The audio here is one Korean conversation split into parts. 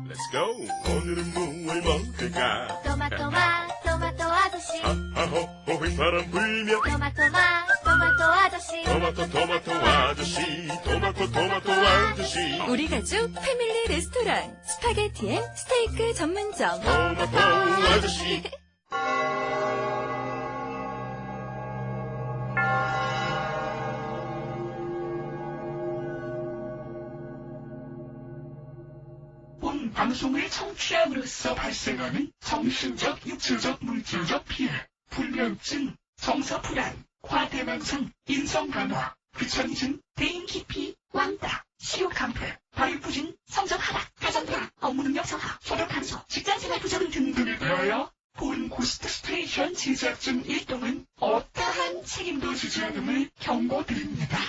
Let's go. 오늘은 뭘 먹을까? 토마토 아저씨. 하하호 바람 불며 토마토 아저씨. 토마토 아저씨 토마토 아저씨 우리 가족 패밀리 레스토랑 스파게티 앤 스테이크 전문점. 토마토 아저씨. 본 방송을 청취함으로써 발생하는 정신적, 육체적, 물질적 피해, 불면증, 정서불안, 과대망상, 인성감화, 귀차니즘, 대인기피, 왕따, 식욕감퇴, 발육부진, 성적 하락, 가정불안, 업무능력 저하, 소득감소, 직장생활 부정 등등에 대하여 본 고스트 스테이션 제작진 일동은 어떠한 책임도 지지 않음을 경고드립니다.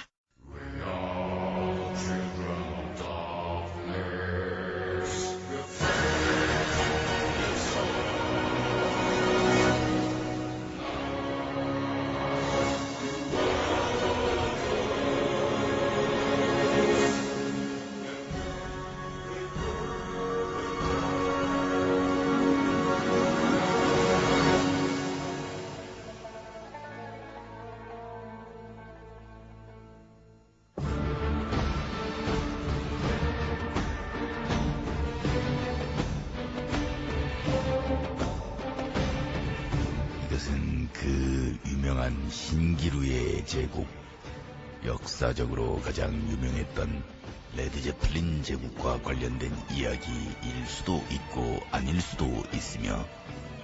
이것은 그 유명한 신기루의 제국, 역사적으로 가장 유명했던 레드제플린 제국과 관련된 이야기일 수도 있고 아닐 수도 있으며,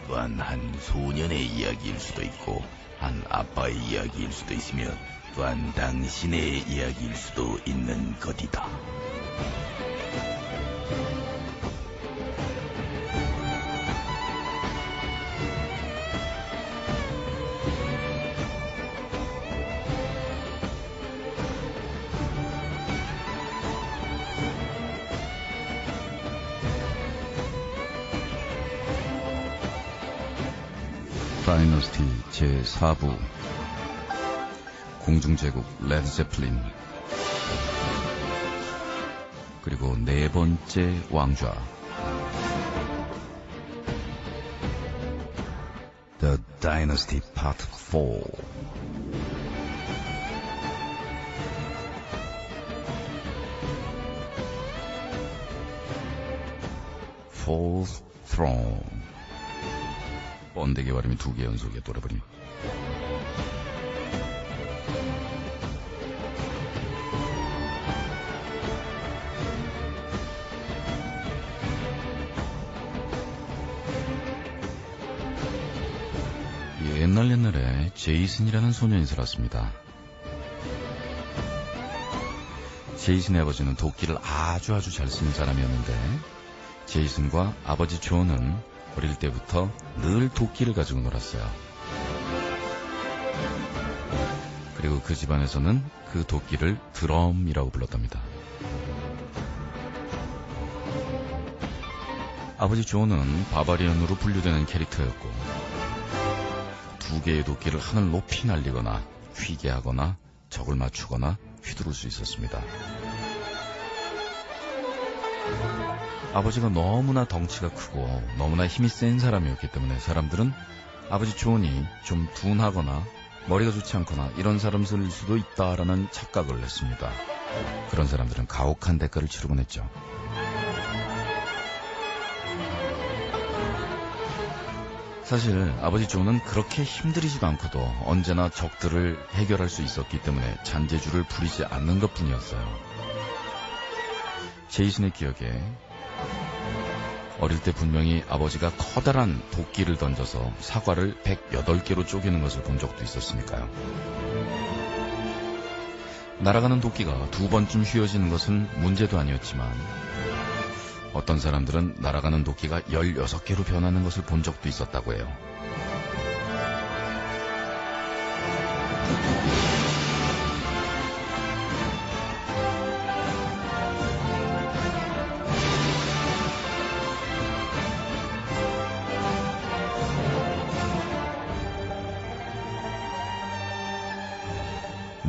또한 한 소년의 이야기일 수도 있고 한 아빠의 이야기일 수도 있으며, 또한 당신의 이야기일 수도 있는 것이다. 다이너스티 제4부 공중제국 레드제플린, 그리고 네 번째 왕좌 The Dynasty Part 4. Fourth Throne. 번데기 발음이 2개 연속에 돌아버림. 옛날에 제이슨이라는 소년이 살았습니다. 제이슨의 아버지는 도끼를 아주 잘 쓰는 사람이었는데, 제이슨과 아버지 존은 어릴 때부터 늘 도끼를 가지고 놀았어요. 그리고 그 집안에서는 그 도끼를 드럼이라고 불렀답니다. 아버지 존은 바바리언으로 분류되는 캐릭터였고, 2개의 도끼를 하늘 높이 날리거나 휘게 하거나 적을 맞추거나 휘두를 수 있었습니다. 아버지가 너무나 덩치가 크고 너무나 힘이 센 사람이었기 때문에 사람들은 아버지 존이 좀 둔하거나 머리가 좋지 않거나 이런 사람일 수도 있다라는 착각을 했습니다. 그런 사람들은 가혹한 대가를 치르곤 했죠. 사실 아버지 존은 그렇게 힘들이지가 않고도 언제나 적들을 해결할 수 있었기 때문에 잔재주를 부리지 않는 것뿐이었어요. 제이슨의 기억에 어릴 때 분명히 아버지가 커다란 도끼를 던져서 사과를 108개로 쪼개는 것을 본 적도 있었으니까요. 날아가는 도끼가 2번쯤 휘어지는 것은 문제도 아니었지만, 어떤 사람들은 날아가는 도끼가 16개로 변하는 것을 본 적도 있었다고 해요.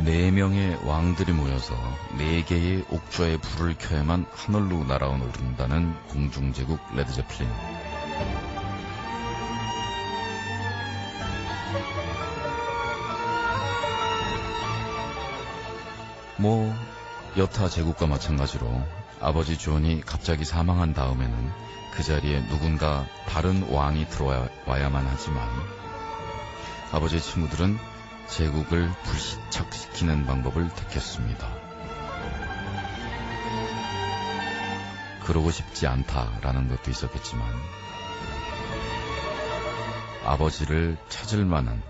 4명의 왕들이 모여서 4개의 옥좌에 불을 켜야만 하늘로 날아오른다는 공중제국 레드제플린. 여타 제국과 마찬가지로 아버지 존이 갑자기 사망한 다음에는 그 자리에 누군가 다른 왕이 들어와야만 하지만 아버지의 친구들은 제국을 불시착시키는 방법을 택했습니다. 그러고 싶지 않다라는 것도 있었겠지만 아버지를 찾을 만한,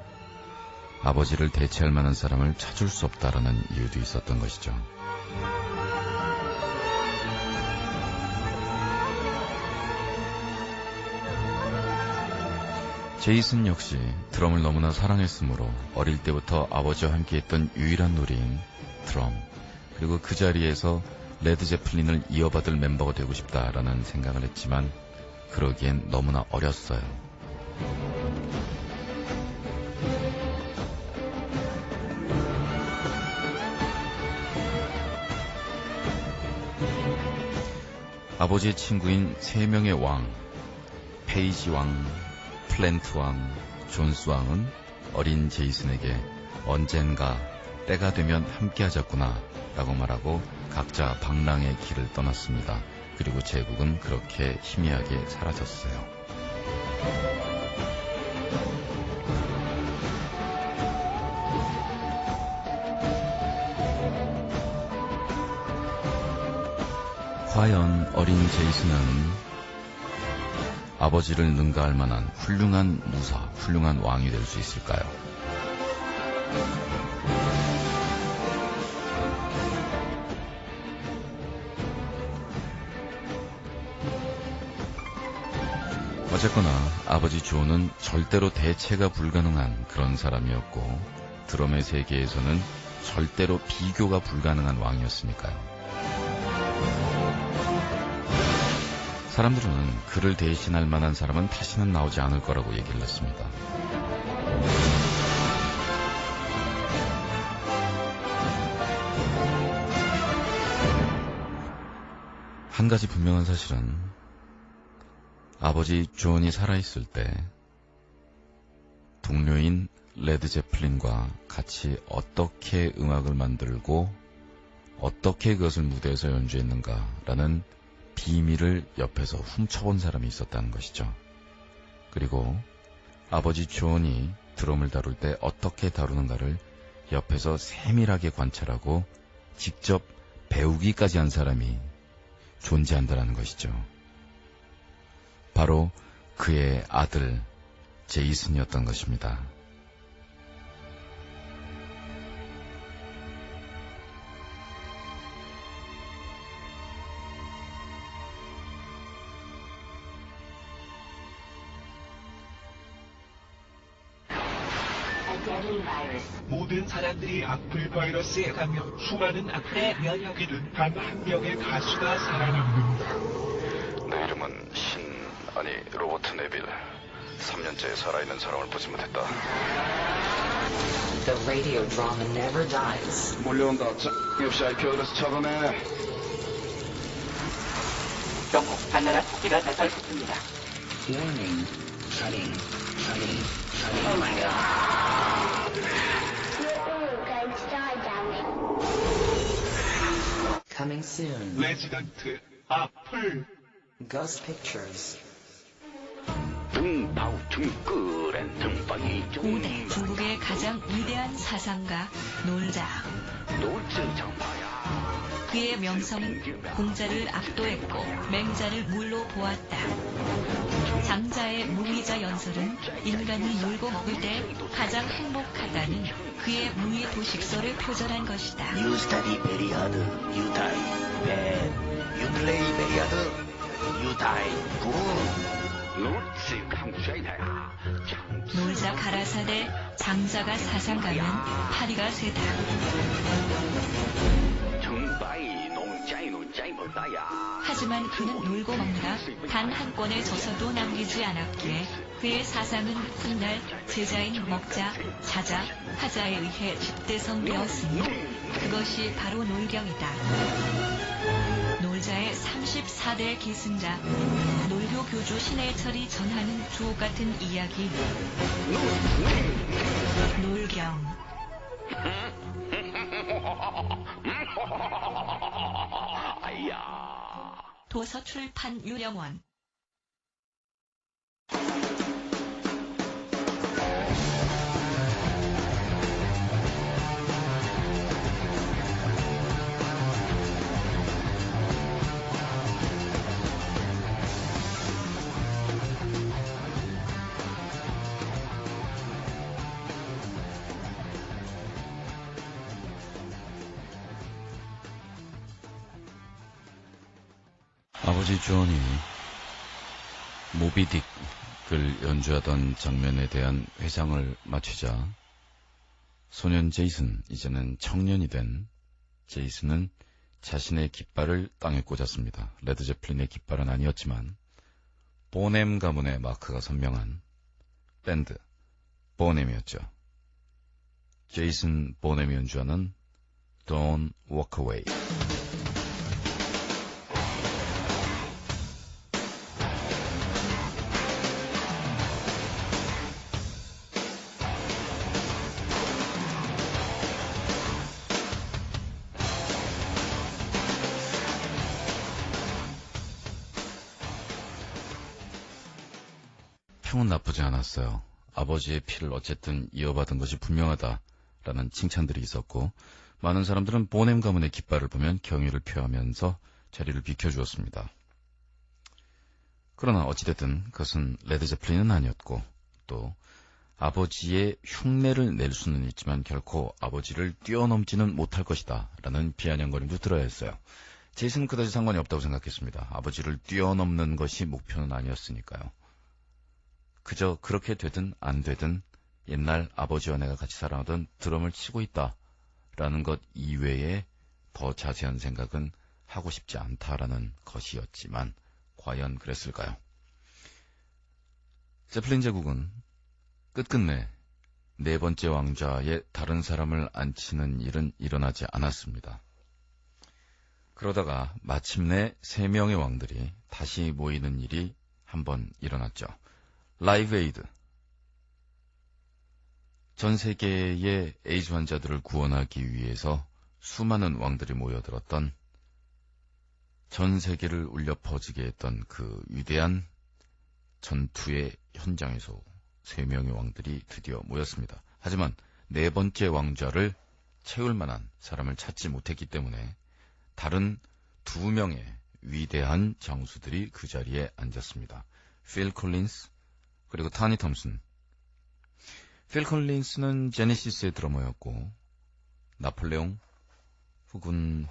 아버지를 대체할 만한 사람을 찾을 수 없다라는 이유도 있었던 것이죠. 제이슨 역시 드럼을 너무나 사랑했으므로 어릴 때부터 아버지와 함께했던 유일한 놀이인 드럼, 그리고 그 자리에서 레드 제플린을 이어받을 멤버가 되고 싶다라는 생각을 했지만 그러기엔 너무나 어렸어요. 아버지의 친구인 3명의 왕, 페이지 왕, 플랜트 왕, 존스 왕은 어린 제이슨에게 언젠가 때가 되면 함께하자꾸나 라고 말하고 각자 방랑의 길을 떠났습니다. 그리고 제국은 그렇게 희미하게 사라졌어요. 과연 어린 제이슨은 아버지를 능가할 만한 훌륭한 무사, 훌륭한 왕이 될 수 있을까요? 어쨌거나 아버지 존은 절대로 대체가 불가능한 그런 사람이었고 드럼의 세계에서는 절대로 비교가 불가능한 왕이었으니까요. 사람들은 그를 대신할 만한 사람은 다시는 나오지 않을 거라고 얘기를 했습니다. 한 가지 분명한 사실은 아버지 존이 살아있을 때 동료인 레드 제플린과 같이 어떻게 음악을 만들고 어떻게 그것을 무대에서 연주했는가라는 비밀을 옆에서 훔쳐본 사람이 있었다는 것이죠. 그리고 아버지 존이 드럼을 다룰 때 어떻게 다루는가를 옆에서 세밀하게 관찰하고 직접 배우기까지 한 사람이 존재한다는 것이죠. 바로 그의 아들 제이슨이었던 것입니다. 모든 사람들이 악플 바이러스에 감염, 수많은 악플에 면역이 된 단 한 명의 가수가 살아남는다. 내 이름은 로버트 네빌. 3년째 살아있는 사람을 보지 못했다. The radio drama never dies. 몰려온다. 역시 IPO에서 차단해. 영국 하나라 토끼가 발달했습니다. Warning. Flooding. Oh my god. going to die down there. Coming soon. 레지던트 악플. Ghost Pictures. 고대 중국의 가장 위대한 사상가 놀자. 그의 명성은 공자를 압도했고 맹자를 물로 보았다. 장자의 무의자 연설은 인간이 놀고 먹을 때 가장 행복하다는 그의 무의 도식설을 표절한 것이다. You study very hard, you die bad. You play very hard, you die good. 놀자 가라사대 장자가 사상가면 파리가 세다. 하지만 그는 놀고 먹느라 단 한 권의 저서도 남기지 않았기에 그의 사상은 훗날 제자인 먹자, 자자, 하자에 의해 집대성되었으니 그것이 바로 놀경이다. 놀자의 34대 계승자, 놀교 교주 신해철이 전하는 주옥같은 이야기, 놀경. 도서출판 유령원. 아버지 존이 모비딕을 연주하던 장면에 대한 회상을 마치자 소년 제이슨, 이제는 청년이 된 제이슨은 자신의 깃발을 땅에 꽂았습니다. 레드 제플린의 깃발은 아니었지만 보넴 가문의 마크가 선명한 밴드 보넴이었죠. 제이슨 보넴이 연주하는 Don't Walk Away. 평은 나쁘지 않았어요. 아버지의 피를 어쨌든 이어받은 것이 분명하다라는 칭찬들이 있었고, 많은 사람들은 보넴 가문의 깃발을 보면 경의를 표하면서 자리를 비켜주었습니다. 그러나 어찌됐든 그것은 레드 제플린은 아니었고, 또 아버지의 흉내를 낼 수는 있지만 결코 아버지를 뛰어넘지는 못할 것이다 라는 비아냥거림도 들어야 했어요. 제이슨은 그다지 상관이 없다고 생각했습니다. 아버지를 뛰어넘는 것이 목표는 아니었으니까요. 그저 그렇게 되든 안 되든 옛날 아버지와 내가 같이 살아오던 드럼을 치고 있다라는 것 이외에 더 자세한 생각은 하고 싶지 않다라는 것이었지만 과연 그랬을까요? 제플린 제국은 끝끝내 네 번째 왕좌에 다른 사람을 앉히는 일은 일어나지 않았습니다. 그러다가 마침내 3명의 왕들이 다시 모이는 일이 한번 일어났죠. 라이브 에이드. 전 세계의 에이즈 환자들을 구원하기 위해서 수많은 왕들이 모여들었던, 전 세계를 울려 퍼지게 했던 그 위대한 전투의 현장에서 3명의 왕들이 드디어 모였습니다. 하지만 네 번째 왕좌를 채울 만한 사람을 찾지 못했기 때문에 다른 2명의 위대한 장수들이 그 자리에 앉았습니다. 필 콜린스 그리고 타니 톰슨. 필 콜린스는 제네시스의 드러머였고 나폴레옹 혹은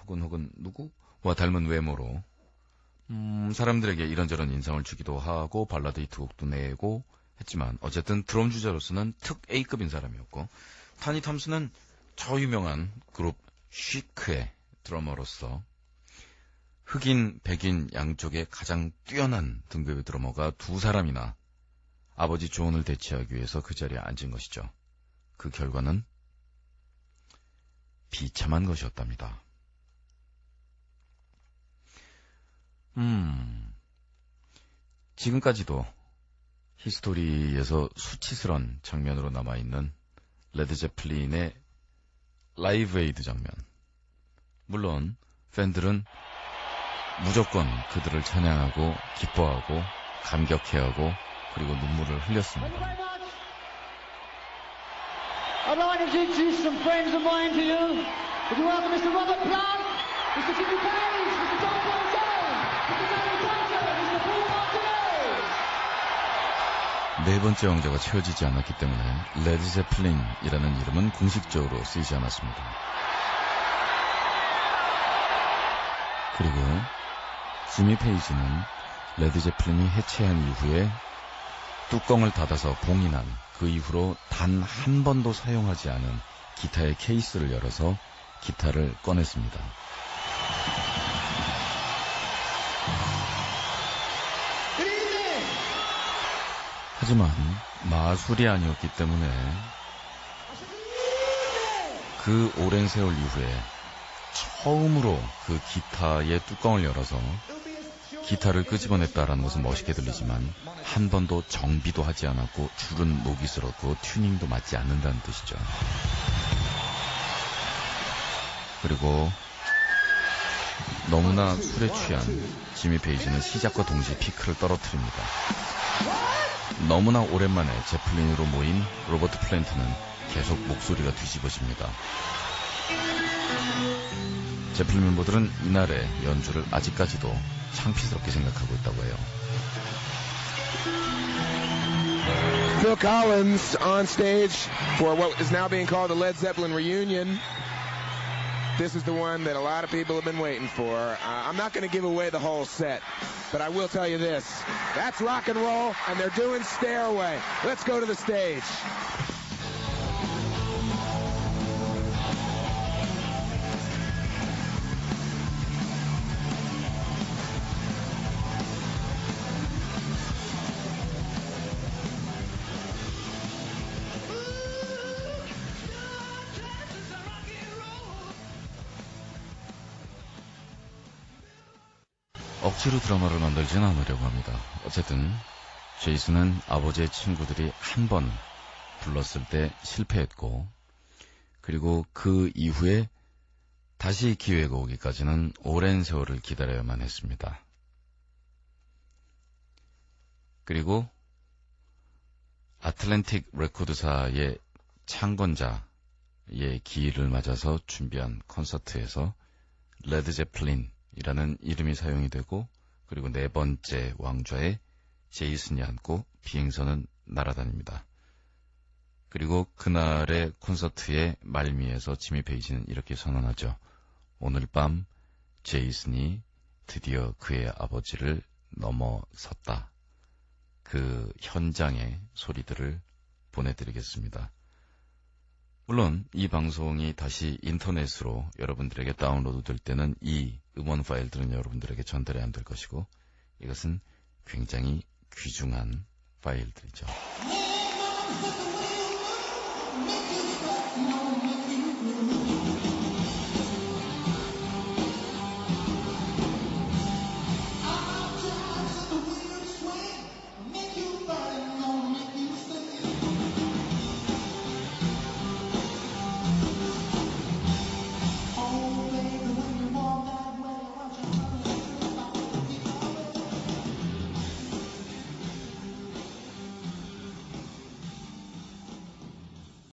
누구와 닮은 외모로 사람들에게 이런저런 인상을 주기도 하고 발라드 히트곡도 내고 했지만 어쨌든 드럼 주자로서는 특 A급인 사람이었고, 타니 톰슨은 저 유명한 그룹 쉬크의 드러머로서 흑인, 백인 양쪽에 가장 뛰어난 등급의 드러머가 2사람이나 아버지 존을 대체하기 위해서 그 자리에 앉은 것이죠. 그 결과는 비참한 것이었답니다. 지금까지도 히스토리에서 수치스러운 장면으로 남아있는 레드 제플린의 라이브 에이드 장면. 물론 팬들은 무조건 그들을 찬양하고 기뻐하고 감격해하고 그리고 눈물을 흘렸습니다. I'd like to introduce some friends of mine to you. Would you welcome Mr. Robert Plant, Mr. Jimmy Page, Mr. Tom Bonzone, Mr. Danny Tanter, Mr. Paul Martinez. 네 번째 왕자가 채워지지 않았기 때문에 레드 제플린이라는 이름은 공식적으로 쓰이지 않았습니다. 그리고 지미 페이지는 레드 제플린이 해체한 이후에 뚜껑을 닫아서 봉이 난 그 이후로 단 한 번도 사용하지 않은 기타의 케이스를 열어서 기타를 꺼냈습니다. 하지만 마술이 아니었기 때문에 그 오랜 세월 이후에 처음으로 그 기타의 뚜껑을 열어서 기타를 끄집어냈다라는 것은 멋있게 들리지만 한 번도 정비도 하지 않았고 줄은 녹이 슬었고 튜닝도 맞지 않는다는 뜻이죠. 그리고 너무나 술에 취한 지미 페이지는 시작과 동시에 피크를 떨어뜨립니다. 너무나 오랜만에 제플린으로 모인 로버트 플랜트는 계속 목소리가 뒤집어집니다. 제플린 멤버들은 이날의 연주를 아직까지도 창피스럽게 생각하고 있다고 해요. Phil Collins on stage for what is now being called the Led Zeppelin reunion. This is the one that a lot of people have been waiting for. I'm not going to give away the whole set, but I will tell you this. That's rock and roll, and they're doing Stairway. Let's go to the stage. 억지로 드라마를 만들진 않으려고 합니다. 어쨌든 제이슨은 아버지의 친구들이 한 번 불렀을 때 실패했고, 그리고 그 이후에 다시 기회가 오기까지는 오랜 세월을 기다려야만 했습니다. 그리고 아틀랜틱 레코드사의 창건자의 기일을 맞아서 준비한 콘서트에서 레드 제플린 이라는 이름이 사용이 되고, 그리고 네 번째 왕좌에 제이슨이 앉고 비행선은 날아다닙니다. 그리고 그날의 콘서트의 말미에서 지미 페이지는 이렇게 선언하죠. 오늘 밤 제이슨이 드디어 그의 아버지를 넘어섰다. 그 현장의 소리들을 보내드리겠습니다. 물론 이 방송이 다시 인터넷으로 여러분들에게 다운로드 될 때는 이 음원 파일들은 여러분들에게 전달이 안 될 것이고, 이것은 굉장히 귀중한 파일들이죠.